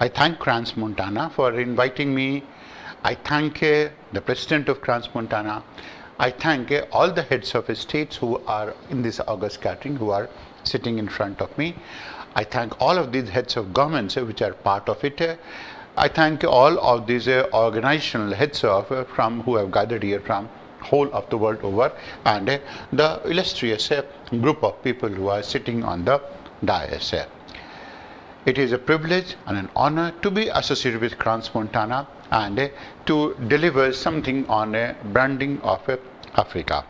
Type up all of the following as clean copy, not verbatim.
I thank Crans Montana for inviting me. I thank the President of Crans Montana. I thank all the heads of states who are in this August gathering, who are sitting in front of me. I thank all of these heads of governments which are part of it. I thank all of these organizational heads of from who have gathered here from whole of the world over, and the illustrious group of people who are sitting on the dais. It is a privilege and an honor to be associated with Crans Montana and to deliver something on branding of Africa.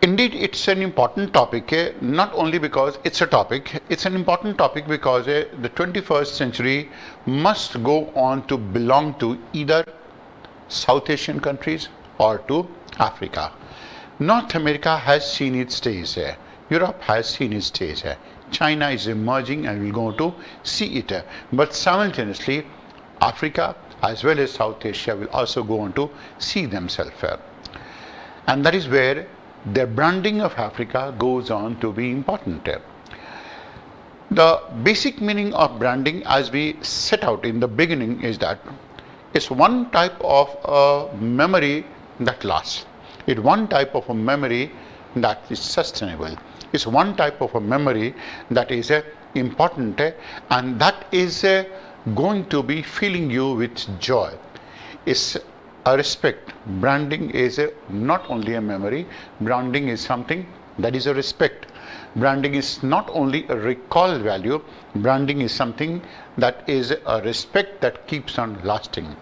Indeed, it's an important topic, not only because it's a topic, it's an important topic because the 21st century must go on to belong to either South Asian countries or to Africa. North America has seen its days, Europe has seen its days, China is emerging and we're going to see it. But simultaneously, Africa as well as South Asia will also go on to see themselves. And that is where the branding of Africa goes on to be important. The basic meaning of branding, as we set out in the beginning, is that it's one type of a memory that lasts. It's one type of a memory that is sustainable. It's one type of a memory that is important and that is going to be filling you with joy. It's a respect. Branding is not only a memory, branding is something that is a respect. Branding is not only a recall value, branding is something that is a respect that keeps on lasting.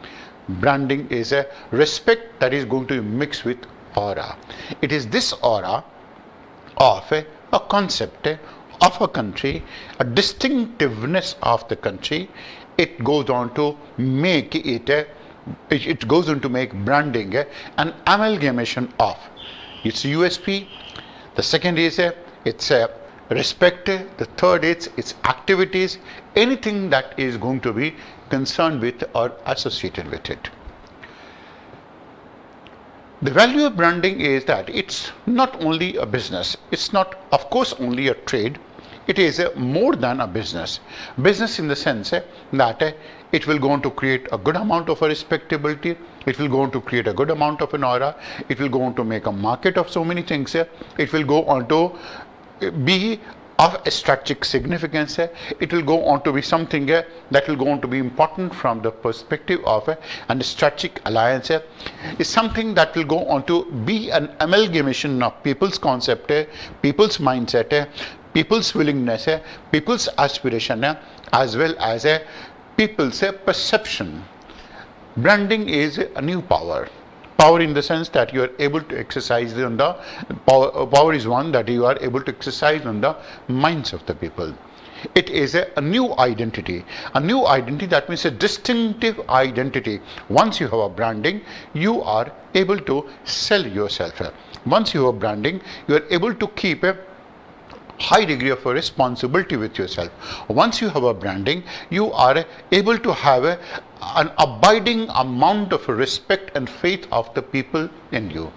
Branding is a respect that is going to mix with aura. It is this aura of a concept of a country, a distinctiveness of the country. It goes on to make it goes on to make branding an amalgamation of its USP. The second is its respect. The third is its activities, anything that is going to be concerned with or associated with it. The value of branding is that it's not only a business, it's not of course only a trade, it is more than a business. Business in the sense that it will go on to create a good amount of a respectability, it will go on to create a good amount of an aura, it will go on to make a market of so many things, it will go on to be of a strategic significance, it will go on to be something that will go on to be important from the perspective of a strategic alliance. Is something that will go on to be an amalgamation of people's concept, people's mindset, people's willingness, people's aspiration, as well as people's perception. Branding is a new power. Power in the sense that you are able to exercise on the power is one that you are able to exercise on the minds of the people. It is a new identity. A new identity, that means a distinctive identity. Once you have a branding, you are able to sell yourself. Once you have branding, you are able to keep a high degree of a responsibility with yourself. Once you have a branding, you are able to have an abiding amount of respect and faith of the people in you.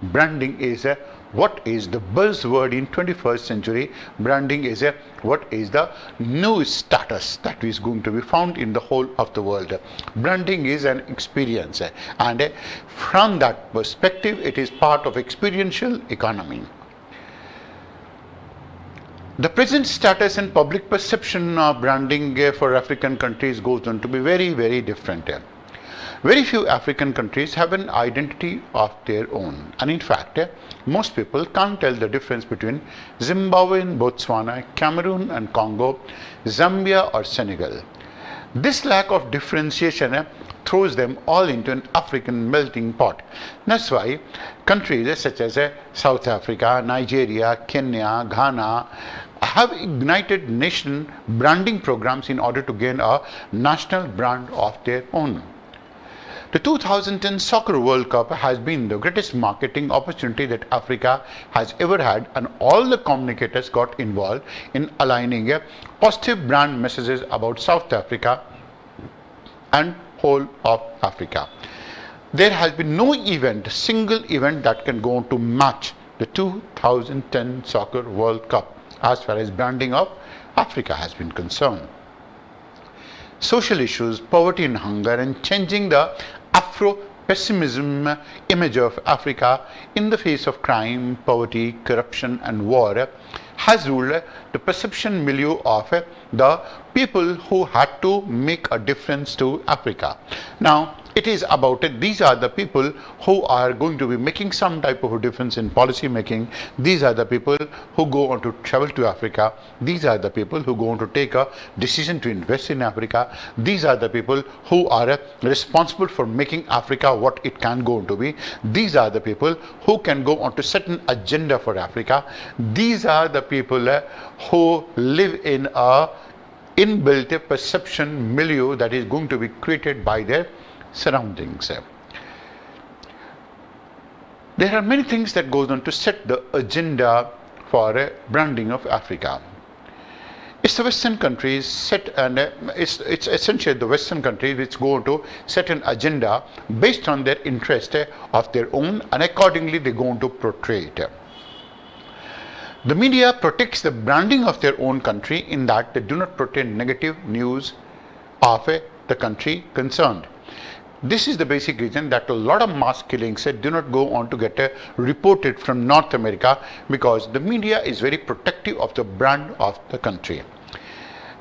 Branding is what is the buzzword in 21st century. Branding is what is the new status that is going to be found in the whole of the world. Branding is an experience, and from that perspective, it is part of experiential economy. The present status and public perception of branding for African countries goes on to be very, very different. Very few African countries have an identity of their own, and in fact, most people can't tell the difference between Zimbabwe and Botswana, Cameroon and Congo, Zambia or Senegal. This lack of differentiation throws them all into an African melting pot. That's why countries such as South Africa, Nigeria, Kenya, Ghana have ignited nation branding programs in order to gain a national brand of their own. The 2010 Soccer World Cup has been the greatest marketing opportunity that Africa has ever had, and all the communicators got involved in aligning positive brand messages about South Africa and whole of Africa. There has been no event, single event that can go on to match the 2010 Soccer World Cup as far as branding of Africa has been concerned. social issues, poverty and hunger, and changing the Afro-pessimism image of Africa in the face of crime, poverty, corruption and war has ruled the perception milieu of the people who had to make a difference to Africa. Now, it is about it. These are the people who are going to be making some type of a difference in policy making. These are the people who go on to travel to Africa. These are the people who go on to take a decision to invest in Africa. These are the people who are responsible for making Africa what it can go on to be. These are the people who can go on to set an agenda for Africa. These are the people who live in a inbuilt perception milieu that is going to be created by their surroundings. There are many things that goes on to set the agenda for branding of Africa. It's the Western countries set, and it's essentially the Western countries which go on to set an agenda based on their interest of their own, and accordingly they go on to portray it. The media protects the branding of their own country in that they do not portray negative news of the country concerned. This is the basic reason that a lot of mass killings do not go on to get reported from North America, because the media is very protective of the brand of the country.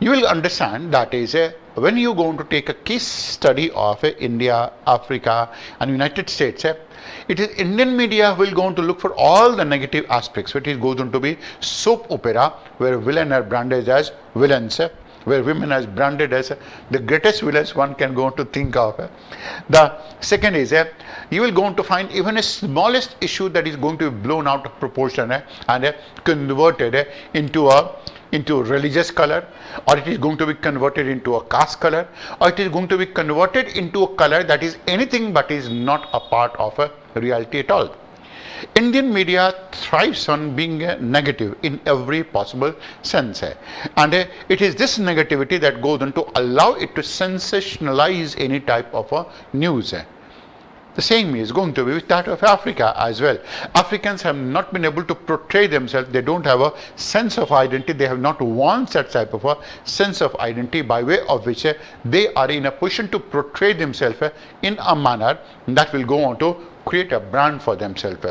You will understand that is when you go on to take a case study of India, Africa and United States, it is Indian media will go on to look for all the negative aspects, which is goes on to be soap opera where villain are branded as villains, where women are branded as the greatest villains one can go on to think of. The second is you will go on to find even a smallest issue that is going to be blown out of proportion and converted into religious color, or it is going to be converted into a caste color, or it is going to be converted into a color that is anything but is not a part of a reality at all. Indian media thrives on being negative in every possible sense, and it is this negativity that goes on to allow it to sensationalize any type of news. The same is going to be with that of Africa as well. Africans have not been able to portray themselves. They don't have a sense of identity. They have not won that type of a sense of identity by way of which they are in a position to portray themselves in a manner that will go on to create a brand for themselves.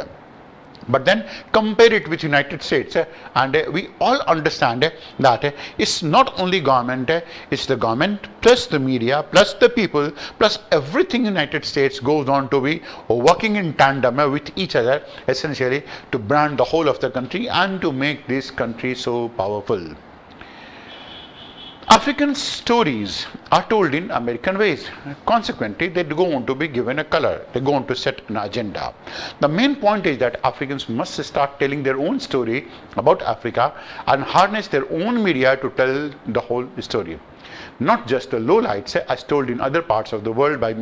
But then compare it with United States, and we all understand that it's not only government, it's the government plus the media plus the people plus everything. United States goes on to be working in tandem with each other, essentially to brand the whole of the country and to make this country so powerful. African stories are told in American ways. Consequently, they go on to be given a color. They go on to set an agenda. The main point is that Africans must start telling their own story about Africa and harness their own media to tell the whole story. Not just the lowlights, as told in other parts of the world by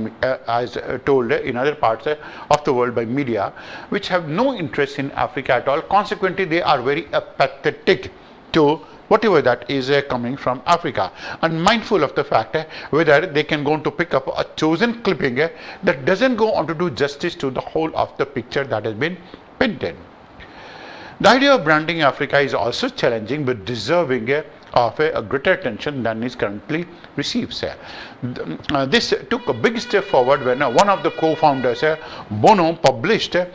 media, which have no interest in Africa at all. Consequently, they are very apathetic to whatever that is coming from Africa, and mindful of the fact whether they can go on to pick up a chosen clipping that doesn't go on to do justice to the whole of the picture that has been painted. The idea of branding Africa is also challenging but deserving of a greater attention than is currently received. This took a big step forward when one of the co-founders, Bono, published an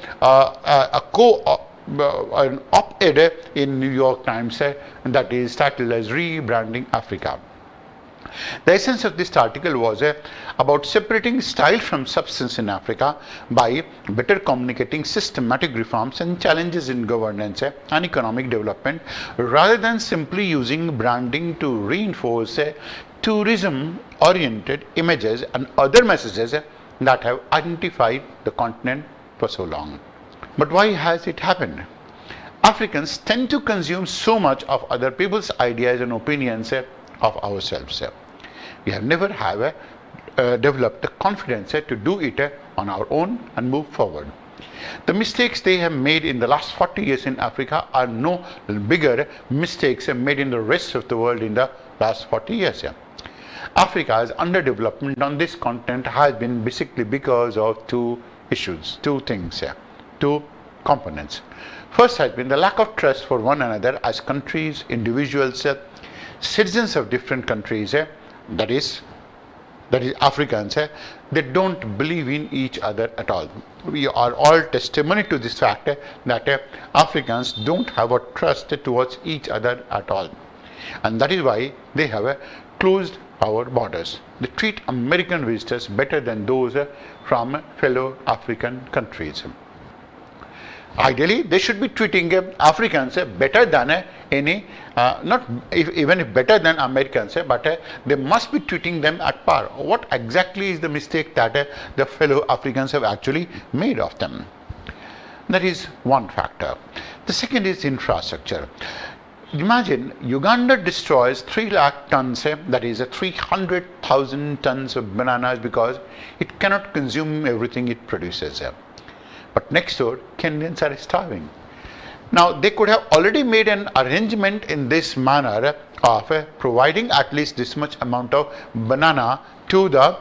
op-ed in New York Times that is titled as Rebranding Africa. The essence of this article was about separating style from substance in Africa by better communicating systematic reforms and challenges in governance and economic development, rather than simply using branding to reinforce tourism-oriented images and other messages that have identified the continent for so long. But why has it happened? Africans tend to consume so much of other people's ideas and opinions of ourselves. We have never developed the confidence to do it on our own and move forward. The mistakes they have made in the last 40 years in Africa are no bigger mistakes made in the rest of the world in the last 40 years. Africa's underdevelopment on this continent has been basically because of two components. First has been the lack of trust for one another as countries, individuals, citizens of different countries, that is that is Africans, they don't believe in each other at all. We are all testimony to this fact that Africans don't have a trust towards each other at all. And that is why they have closed our borders. They treat American visitors better than those from fellow African countries. Ideally, they should be treating Africans better than even if better than Americans, but they must be treating them at par. What exactly is the mistake that the fellow Africans have actually made of them? That is one factor. The second is infrastructure. Imagine Uganda destroys 3 lakh tons, that is 300,000 tons of bananas because it cannot consume everything it produces. But next door, Kenyans are starving. Now, they could have already made an arrangement in this manner of providing at least this much amount of banana to the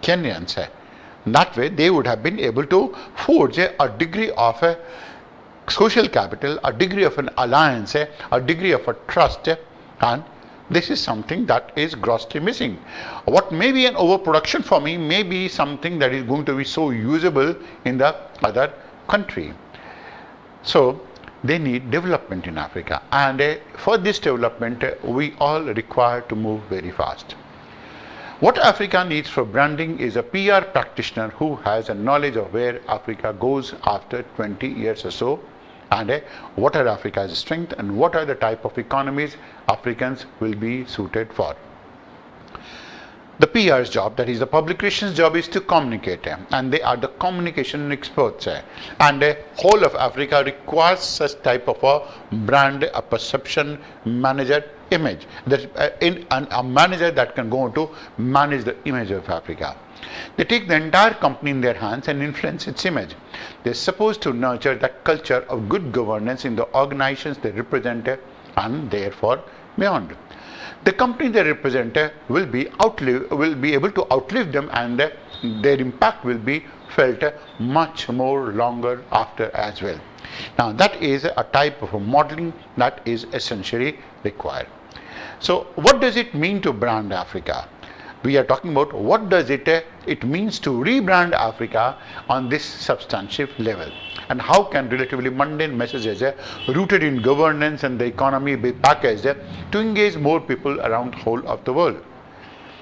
Kenyans. That way, they would have been able to forge a degree of social capital, a degree of an alliance, a degree of a trust, and this is something that is grossly missing. What may be an overproduction for me may be something that is going to be so usable in the other country. So they need development in Africa, and for this development we all require to move very fast. What Africa needs for branding is a PR practitioner who has a knowledge of where Africa goes after 20 years or so, and what are Africa's strengths and what are the type of economies Africans will be suited for. The PR's job, that is the public relations job, is to communicate, and they are the communication experts, and the whole of Africa requires such type of a brand, a perception manager image, that a manager that can go on to manage the image of Africa. They take the entire company in their hands and influence its image. They are supposed to nurture that culture of good governance in the organizations they represent and therefore beyond. The company they represent will be able to outlive them, and their impact will be felt much more longer after as well. Now, that is a type of modeling that is essentially required. So, what does it mean to brand Africa? We are talking about what does it means to rebrand Africa on this substantive level, and how can relatively mundane messages rooted in governance and the economy be packaged to engage more people around the whole of the world.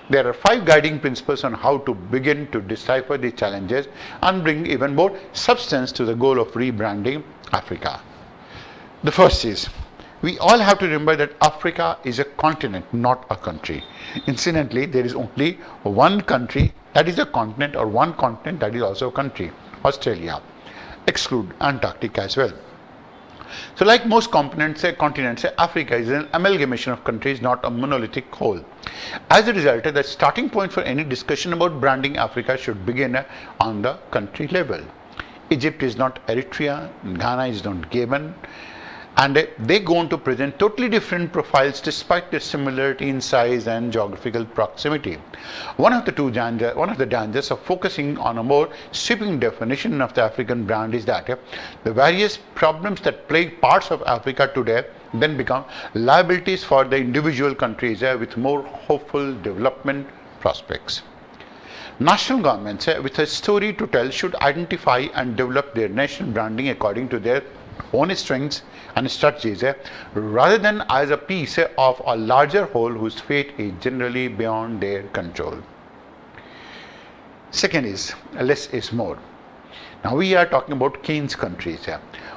There are 5 guiding principles on how to begin to decipher the challenges and bring even more substance to the goal of rebranding Africa. The first is, we all have to remember that Africa is a continent, not a country. Incidentally, there is only one country that is a continent, or one continent that is also a country, Australia. Exclude Antarctica as well. So like most continents, Africa is an amalgamation of countries, not a monolithic whole. As a result, the starting point for any discussion about branding Africa should begin on the country level. Egypt is not Eritrea, Ghana is not Gabon, and they go on to present totally different profiles despite their similarity in size and geographical proximity. One of the dangers of focusing on a more sweeping definition of the African brand is that the various problems that plague parts of Africa today then become liabilities for the individual countries with more hopeful development prospects. National governments with a story to tell should identify and develop their national branding according to their own strengths and strategies, rather than as a piece of a larger whole whose fate is generally beyond their control. Second is, less is more. Now we are talking about Keynes countries.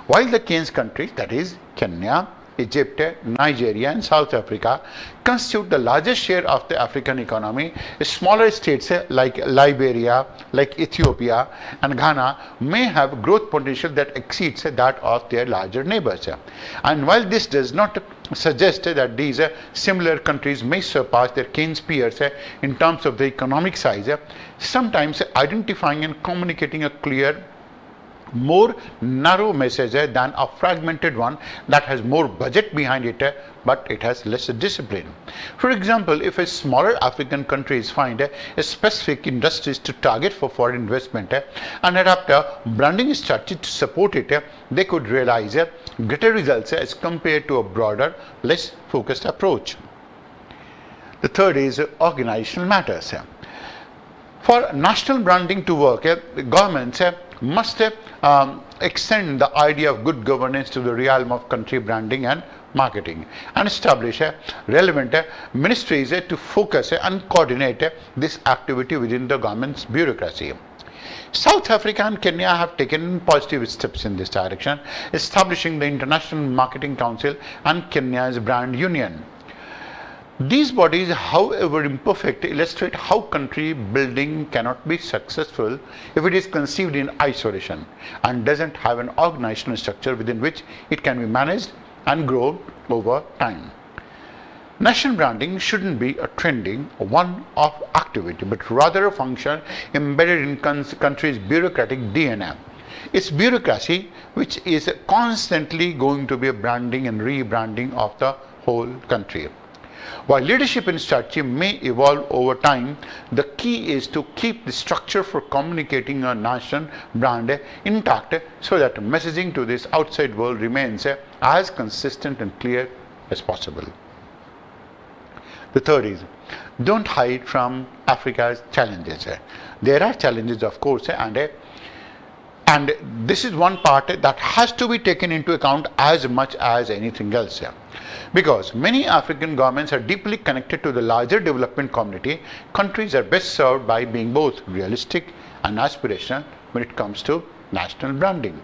While the Keynes countries, that is Kenya, Egypt, Nigeria and South Africa, constitute the largest share of the African economy, smaller states like Liberia, like Ethiopia and Ghana may have growth potential that exceeds that of their larger neighbors. And while this does not suggest that these similar countries may surpass their Keynes peers in terms of the economic size, sometimes identifying and communicating a clear, more narrow message than a fragmented one that has more budget behind it, but it has less discipline. For example, if a smaller African countries find a specific industries to target for foreign investment and adopt a branding strategy to support it, they could realize greater results as compared to a broader, less focused approach. The third is organizational matters. For national branding to work, governments must extend the idea of good governance to the realm of country branding and marketing, and establish relevant ministries to focus and coordinate this activity within the government's bureaucracy. South Africa and Kenya have taken positive steps in this direction, establishing the International Marketing Council and Kenya's Brand Union. These bodies, however imperfect, illustrate how country building cannot be successful if it is conceived in isolation and doesn't have an organizational structure within which it can be managed and grown over time. National branding shouldn't be a trending, one-off activity, but rather a function embedded in country's bureaucratic DNA. It's bureaucracy which is constantly going to be a branding and rebranding of the whole country. While leadership and strategy may evolve over time, the key is to keep the structure for communicating a national brand intact so that messaging to this outside world remains as consistent and clear as possible. The third is, don't hide from Africa's challenges. There are challenges, of course, and this is one part that has to be taken into account as much as anything else. Because many African governments are deeply connected to the larger development community, countries are best served by being both realistic and aspirational when it comes to national branding.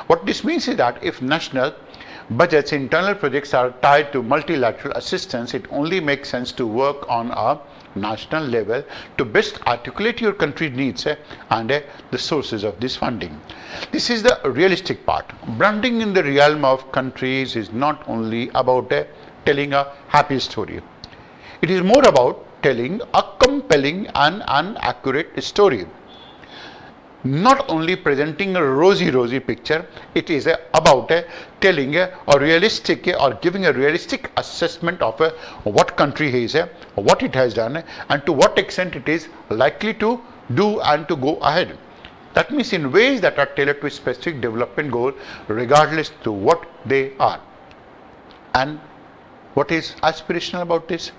What this means is that if national budgets, internal projects are tied to multilateral assistance, it only makes sense to work on a national level to best articulate your country's needs and the sources of this funding. This is the realistic part. Branding in the realm of countries is not only about telling a happy story. It is more about telling a compelling and an accurate story. Not only presenting a rosy picture, it is about telling a realistic or giving a realistic assessment of what country is, what it has done, and to what extent it is likely to do and to go ahead. That means in ways that are tailored to a specific development goal, regardless to what they are. And what is aspirational about this?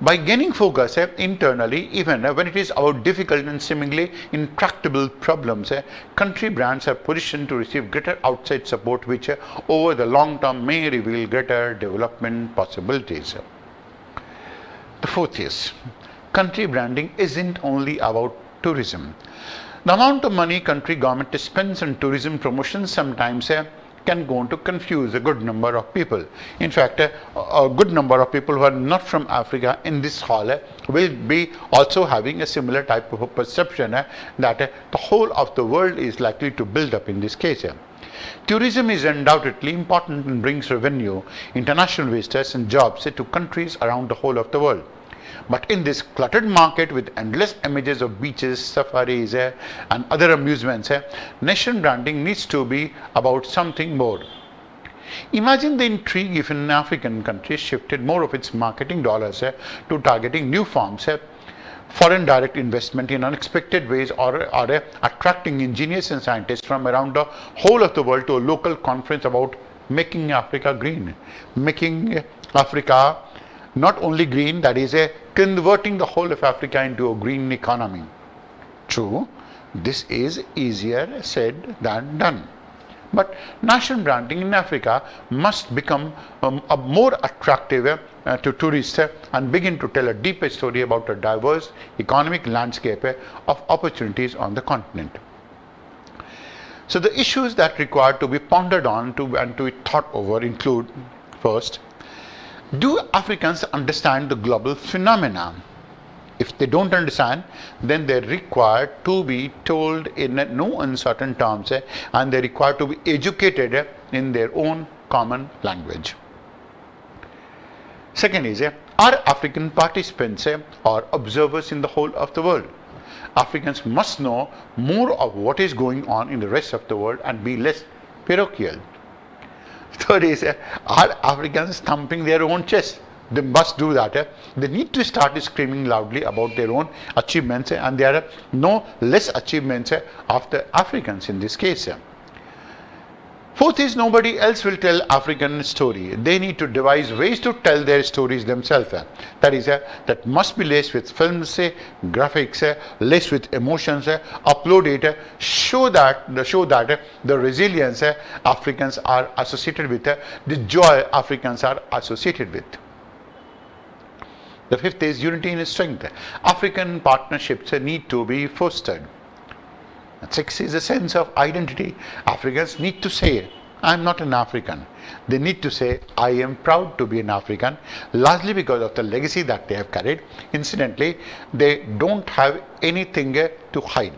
By gaining focus internally, even when it is about difficult and seemingly intractable problems, country brands are positioned to receive greater outside support, which over the long term may reveal greater development possibilities. The fourth is, country branding isn't only about tourism. The amount of money country government spends on tourism promotion sometimes can go on to confuse a good number of people. In fact, a good number of people who are not from Africa in this hall will be also having a similar type of a perception that the whole of the world is likely to build up in this case. Tourism is undoubtedly important and brings revenue, international visitors and jobs to countries around the whole of the world. But in this cluttered market with endless images of beaches, safaris and other amusements, nation branding needs to be about something more. Imagine the intrigue if an African country shifted more of its marketing dollars to targeting new forms, foreign direct investment in unexpected ways, or attracting engineers and scientists from around the whole of the world to a local conference about making Africa green, making Africa not only green, that is converting the whole of Africa into a green economy. True, this is easier said than done. But national branding in Africa must become more attractive to tourists and begin to tell a deeper story about a diverse economic landscape of opportunities on the continent. So the issues that require to be pondered on and to be thought over include, first, do Africans understand the global phenomena? If they don't understand, then they're required to be told in no uncertain terms and they're required to be educated in their own common language. Second is, are African participants or observers in the whole of the world? Africans must know more of what is going on in the rest of the world and be less parochial. Third is, are Africans thumping their own chest? They must do that. They need to start screaming loudly about their own achievements, and there are no less achievements of the Africans in this case. Fourth is nobody else will tell African story. They need to devise ways to tell their stories themselves. That is, that must be laced with films, graphics, laced with emotions, upload it, show that the resilience Africans are associated with, the joy Africans are associated with. The fifth is unity in strength. African partnerships need to be fostered. Six is a sense of identity. Africans need to say, I am not an African. They need to say, I am proud to be an African, largely because of the legacy that they have carried. Incidentally, they don't have anything to hide.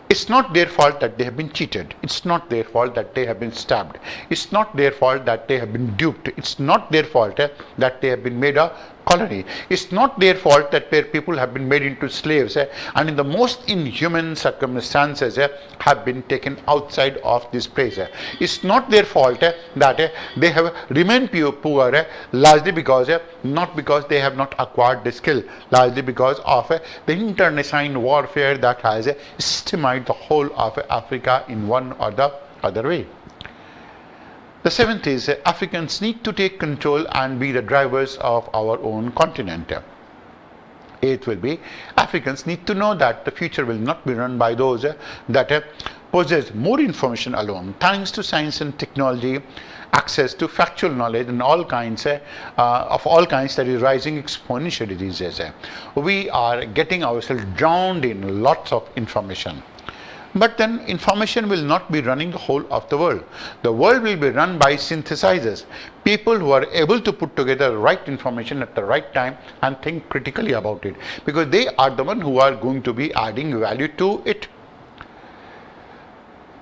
It's not their fault that they have been cheated. It's not their fault that they have been stabbed. It's not their fault that they have been duped. It's not their fault that they have been made a colony. It's not their fault that their people have been made into slaves and in the most inhuman circumstances have been taken outside of this place. It's not their fault that they have remained poor, largely because not because they have not acquired the skill, largely because of the internecine warfare that has stymied the whole of Africa in one or the other way. The seventh is Africans need to take control and be the drivers of our own continent. Eighth will be Africans need to know that the future will not be run by those that possess more information alone. Thanks to science and technology, access to factual knowledge and all kinds of all kinds that is rising exponentially these days. We are getting ourselves drowned in lots of information. But then information will not be running the whole of the world. The world will be run by synthesizers, people who are able to put together the right information at the right time and think critically about it, because they are the ones who are going to be adding value to it.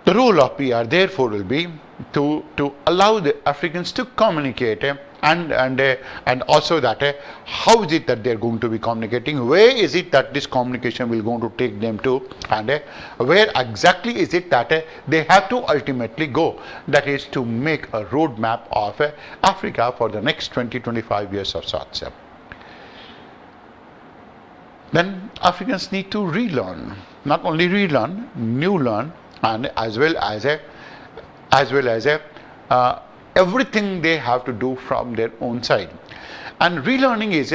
The role of PR therefore will be to allow the Africans to communicate and also that how is it that they are going to be communicating, where is it that this communication will going to take them to, and where exactly is it that they have to ultimately go, that is to make a roadmap of Africa for the next 20-25 years of sorts. Then Africans need to relearn, not only relearn, new learn, and as well as everything they have to do from their own side. And relearning is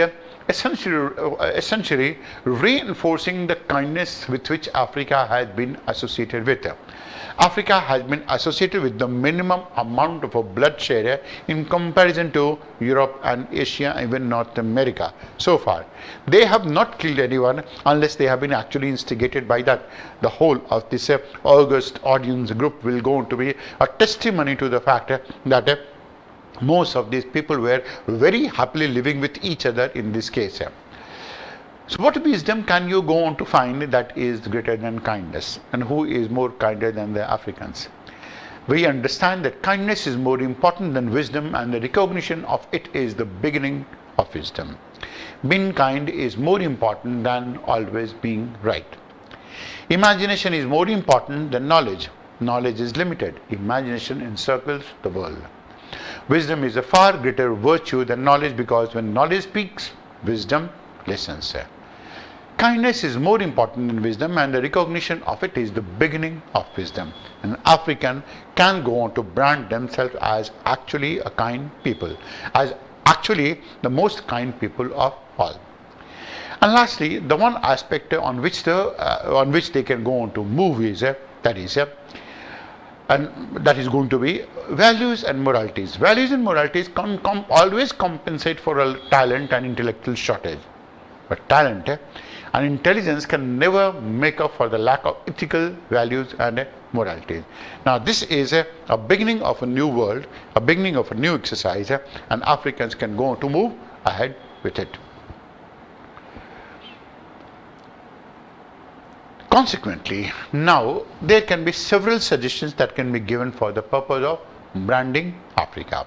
essentially reinforcing the kindness with which Africa has been associated with. Africa has been associated with the minimum amount of bloodshed in comparison to Europe and Asia, even North America. So far, they have not killed anyone unless they have been actually instigated by that. The whole of this August audience group will go to be a testimony to the fact that most of these people were very happily living with each other in this case. So what wisdom can you go on to find that is greater than kindness? And who is more kinder than the Africans? We understand that kindness is more important than wisdom, and the recognition of it is the beginning of wisdom. Being kind is more important than always being right. Imagination is more important than knowledge. Knowledge is limited. Imagination encircles the world. Wisdom is a far greater virtue than knowledge, because when knowledge speaks, wisdom listens. Kindness is more important than wisdom, and the recognition of it is the beginning of wisdom. An African can go on to brand themselves as actually a kind people, as actually the most kind people of all. And lastly, the one aspect on which they can go on to move is that is going to be values and moralities. Values and moralities always compensate for a talent and intellectual shortage. But talent and intelligence can never make up for the lack of ethical values and moralities. Now this is a beginning of a new world, a beginning of a new exercise, and Africans can go on to move ahead with it. Consequently, now there can be several suggestions that can be given for the purpose of branding Africa.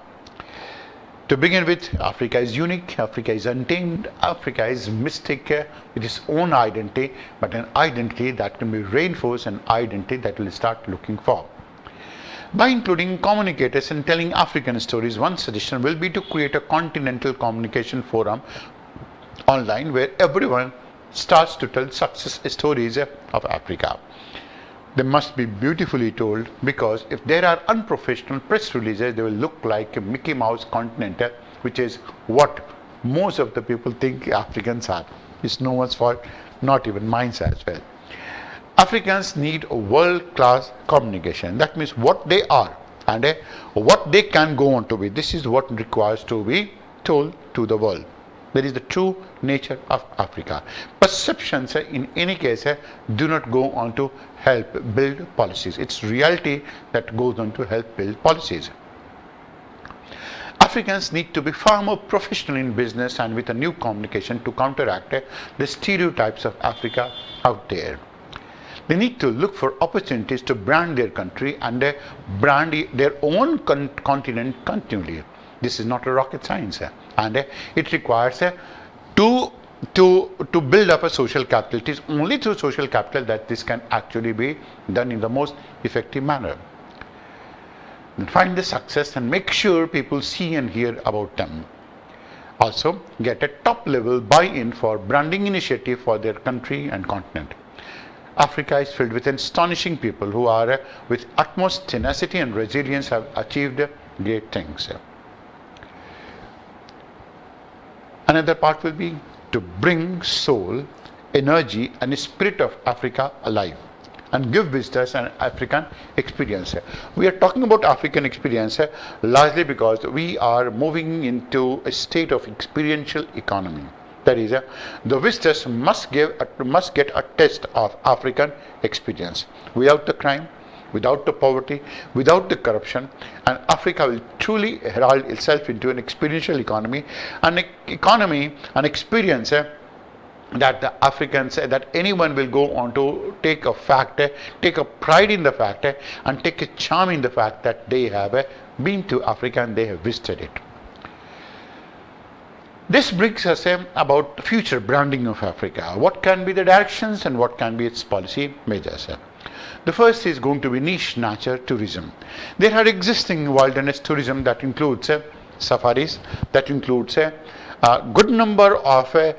To begin with, Africa is unique, Africa is untamed, Africa is mystic with its own identity, but an identity that can be reinforced, an identity that will start looking for. By including communicators and telling African stories, one suggestion will be to create a continental communication forum online where everyone starts to tell success stories of Africa. they must be beautifully told, because if there are unprofessional press releases, they will look like a Mickey Mouse continent, which is what most of the people think Africans are. It's no one's fault, not even mine as well. Africans need world-class communication. That means what they are and what they can go on to be. This is what requires to be told to the world. That is the true nature of Africa. Perceptions, in any case, do not go on to help build policies. It's reality that goes on to help build policies. Africans need to be far more professional in business and with a new communication to counteract the stereotypes of Africa out there. They need to look for opportunities to brand their country and brand their own continent continually. This is not a rocket science, and it requires to build up a social capital. It is only through social capital that this can actually be done in the most effective manner. And find the success and make sure people see and hear about them. Also, get a top level buy-in for branding initiative for their country and continent. Africa is filled with astonishing people who are with utmost tenacity and resilience have achieved great things. Another part will be to bring soul, energy and spirit of Africa alive and give visitors an African experience. We are talking about African experience largely because we are moving into a state of experiential economy. That is, the visitors must get a taste of African experience. Without the crime, without the poverty, without the corruption, and Africa will truly herald itself into an experiential economy, an experience that the Africans, that anyone will go on to take a pride in the fact, and take a charm in the fact that they have been to Africa and they have visited it. This brings us about future branding of Africa. What can be the directions and what can be its policy measures? The first is going to be niche nature tourism. There are existing wilderness tourism that includes safaris, that includes a good number of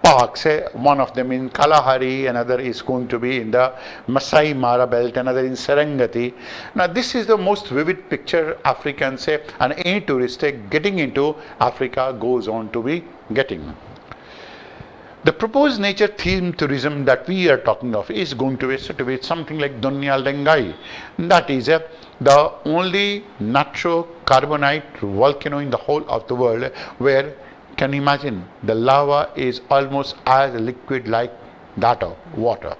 parks, one of them in Kalahari, another is going to be in the Masai Mara belt, another in Serengeti. Now this is the most vivid picture Africans and any tourist getting into Africa goes on to be getting. The proposed nature theme tourism that we are talking of is going to be something like Dunya Lengai. That is the only natural carbonite volcano in the whole of the world where, can you imagine, the lava is almost as liquid like that of water.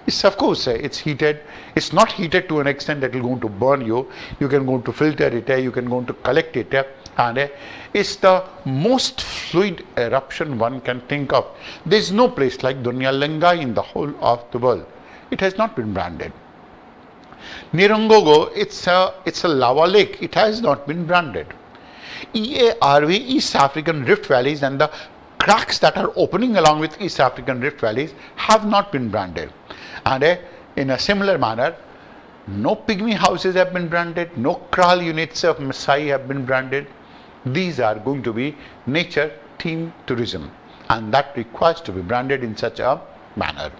It's, of course, it's heated. It's not heated to an extent that it will going to burn you. You can go to filter it, you can go to collect it, and it's the most fluid eruption one can think of. There is no place like Dunya Lengai in the whole of the world. It has not been branded. Nirongogo, it's a lava lake. It has not been branded. EARV, East African Rift Valleys, and the cracks that are opening along with East African Rift Valleys have not been branded. And in a similar manner, no pygmy houses have been branded, no kraal units of Maasai have been branded. These are going to be nature theme tourism, and that requires to be branded in such a manner.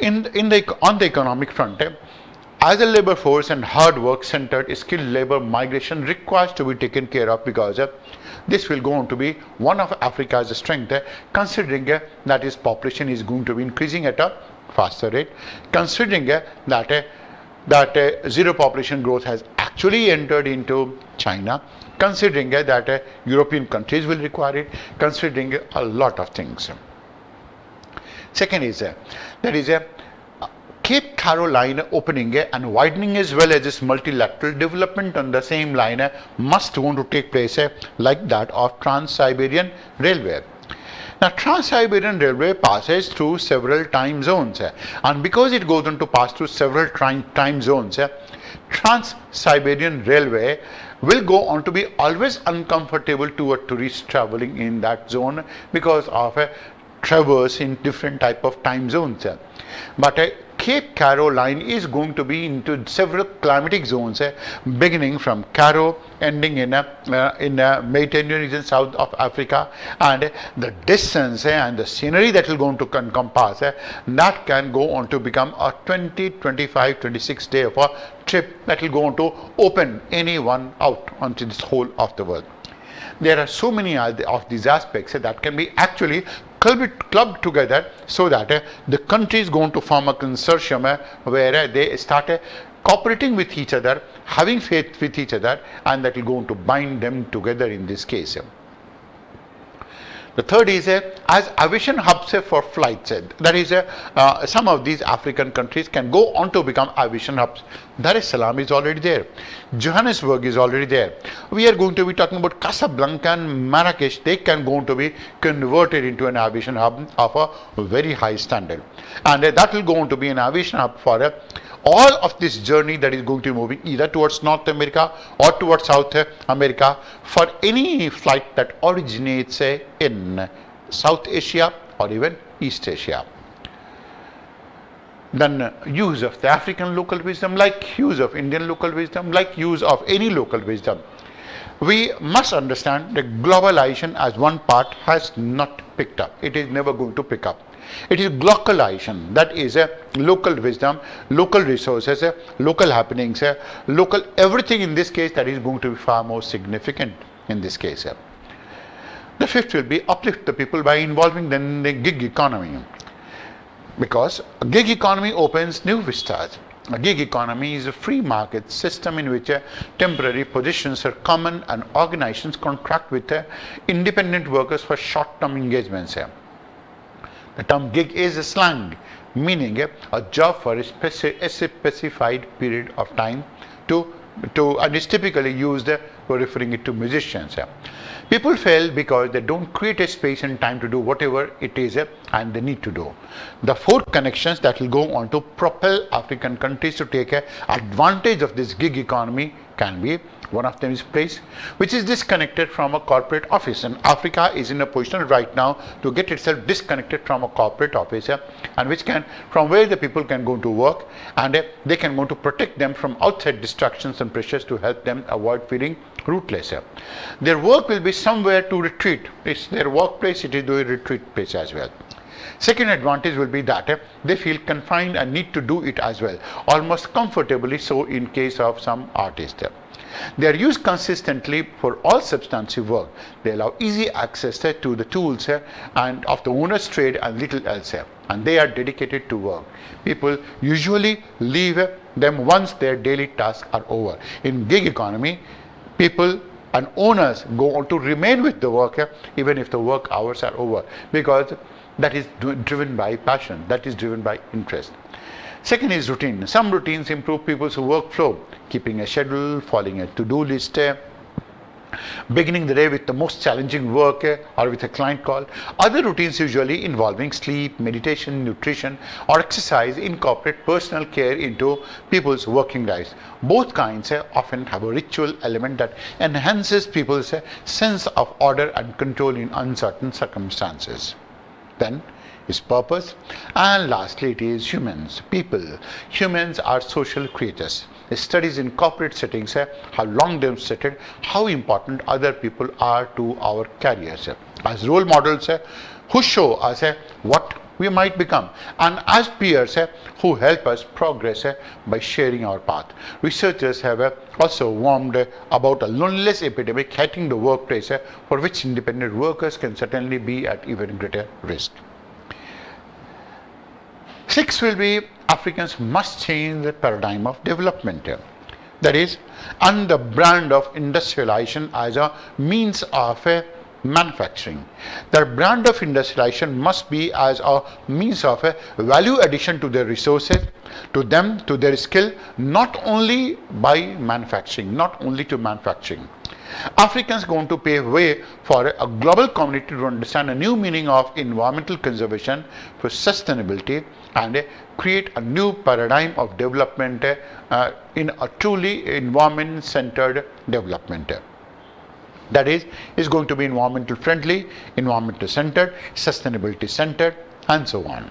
On the economic front, as a labor force and hard work centered skilled labor migration requires to be taken care of, because this will go on to be one of Africa's strength, considering that its population is going to be increasing at a faster rate, considering that zero population growth has actually entered into China, considering that European countries will require it, considering a lot of things. Second is Cape Caroline opening and widening, as well as its multilateral development on the same line must want to take place like that of Trans-Siberian Railway. Now, Trans-Siberian Railway passes through several time zones, and because it goes on to pass through several time zones, Trans-Siberian Railway will go on to be always uncomfortable to a tourist traveling in that zone because of a traverse in different type of time zones. But Cape Caroline is going to be into several climatic zones, beginning from Caro, ending in a Mediterranean region south of Africa, and the distance and the scenery that will go on to encompass that can go on to become a 20, 25, 26 day of a trip that will go on to open anyone out onto this whole of the world. There are so many of these aspects that can be actually clubbed together so that the country is going to form a consortium where they start cooperating with each other, having faith with each other, and that will go on to bind them together in this case. The third is as aviation hubs for flights. That is, some of these African countries can go on to become aviation hubs. Dar es Salaam is already there. Johannesburg is already there. We are going to be talking about Casablanca and Marrakesh. They can go on to be converted into an aviation hub of a very high standard. And that will go on to be an aviation hub for all of this journey that is going to be moving either towards North America or towards South America for any flight that originates in South Asia or even East Asia. Then use of the African local wisdom, like use of Indian local wisdom, like use of any local wisdom. We must understand that globalization as one part has not picked up. It is never going to pick up. It is glocalization, that is a local wisdom, local resources, local happenings, local everything in this case that is going to be far more significant in this case. The fifth will be uplift the people by involving them in the gig economy, because a gig economy opens new vistas. A gig economy is a free market system in which temporary positions are common and organizations contract with independent workers for short-term engagements. The term gig is a slang meaning a job for a specified period of time and is typically used for referring it to musicians. People fail because they don't create a space and time to do whatever it is and they need to do. The four connections that will go on to propel African countries to take advantage of this gig economy can be: one of them is place, which is disconnected from a corporate office, and Africa is in a position right now to get itself disconnected from a corporate office, and which can, from where the people can go to work, and they can go to protect them from outside distractions and pressures to help them avoid feeling rootless. Their work will be somewhere to retreat. It's their workplace, it is their retreat place as well. Second advantage will be that they feel confined and need to do it as well, almost comfortably so in case of some artists. They are used consistently for all substantive work. They allow easy access to the tools and of the owner's trade and little else, and they are dedicated to work. People usually leave them once their daily tasks are over. In gig economy, people and owners go on to remain with the work even if the work hours are over, because that is driven by passion, that is driven by interest. Second is routine. Some routines improve people's workflow, keeping a schedule, following a to-do list, beginning the day with the most challenging work or with a client call. Other routines usually involving sleep, meditation, nutrition or exercise incorporate personal care into people's working lives. Both kinds often have a ritual element that enhances people's sense of order and control in uncertain circumstances. Then is purpose, and lastly it is humans, people. Humans are social creatures. Studies in corporate settings have long demonstrated how important other people are to our careers as role models who show us what we might become, and as peers who help us progress by sharing our path. Researchers have also warned about a loneliness epidemic hitting the workplace, for which independent workers can certainly be at even greater risk. Six will be Africans must change the paradigm of development. That is, and the brand of industrialization as a means of manufacturing. The brand of industrialization must be as a means of value addition to their resources, to them, to their skill, not only by manufacturing, not only to manufacturing. Africans are going to pave way for a global community to understand a new meaning of environmental conservation for sustainability and create a new paradigm of development in a truly environment-centered development. That is going to be environmental friendly, environmental centered, sustainability centered, and so on.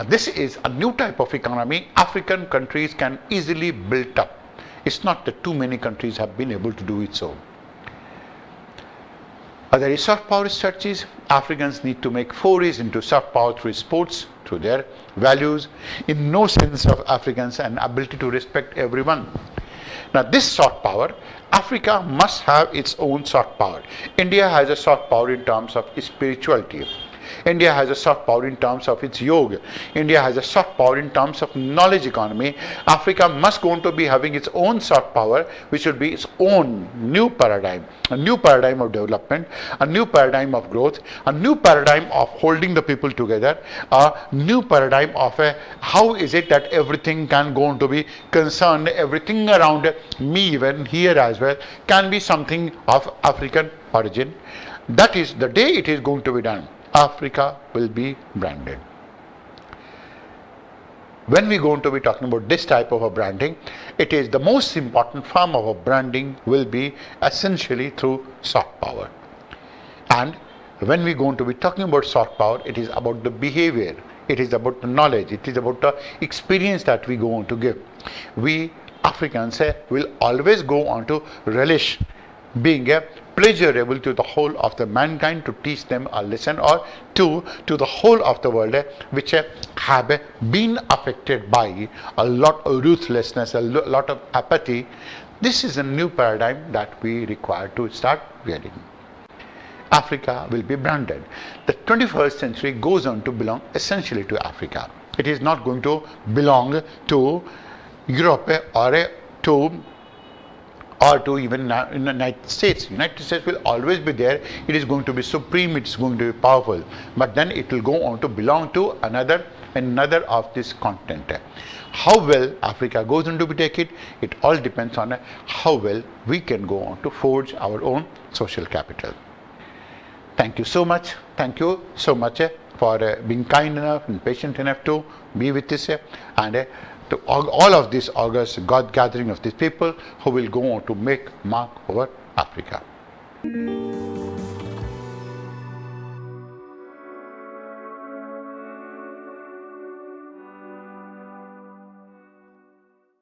This is a new type of economy African countries can easily build up. It's not that too many countries have been able to do it so. There is soft power strategies. Africans need to make forays into soft power through sports, through their values, in no sense of Africans and ability to respect everyone. Now this soft power, Africa must have its own soft power. India has a soft power in terms of spirituality. India has a soft power in terms of its yoga. India has a soft power in terms of knowledge economy. Africa must going to be having its own soft power, which will be its own new paradigm, a new paradigm of development, a new paradigm of growth, a new paradigm of holding the people together, a new paradigm of how is it that everything can go on to be concerned, everything around me, even here as well, can be something of African origin. That is the day it is going to be done. Africa will be branded. When we are going to be talking about this type of a branding, it is the most important form of a branding will be essentially through soft power. And when we are going to be talking about soft power, it is about the behavior, it is about the knowledge, it is about the experience that we go on to give. We Africans will always go on to relish being pleasurable to the whole of the mankind, to teach them a lesson, or to the whole of the world which have been affected by a lot of ruthlessness, a lot of apathy. This is a new paradigm that we require to start wearing. Africa will be branded. The 21st century goes on to belong essentially to Africa. It is not going to belong to Europe or to even in the United States. United States will always be there. It is going to be supreme, it's going to be powerful. But then it will go on to belong to another of this continent. How well Africa goes on to be take it all depends on how well we can go on to forge our own social capital. Thank you so much. Thank you so much for being kind enough and patient enough to be with us and to all of this august God gathering of these people who will go on to mark over Africa.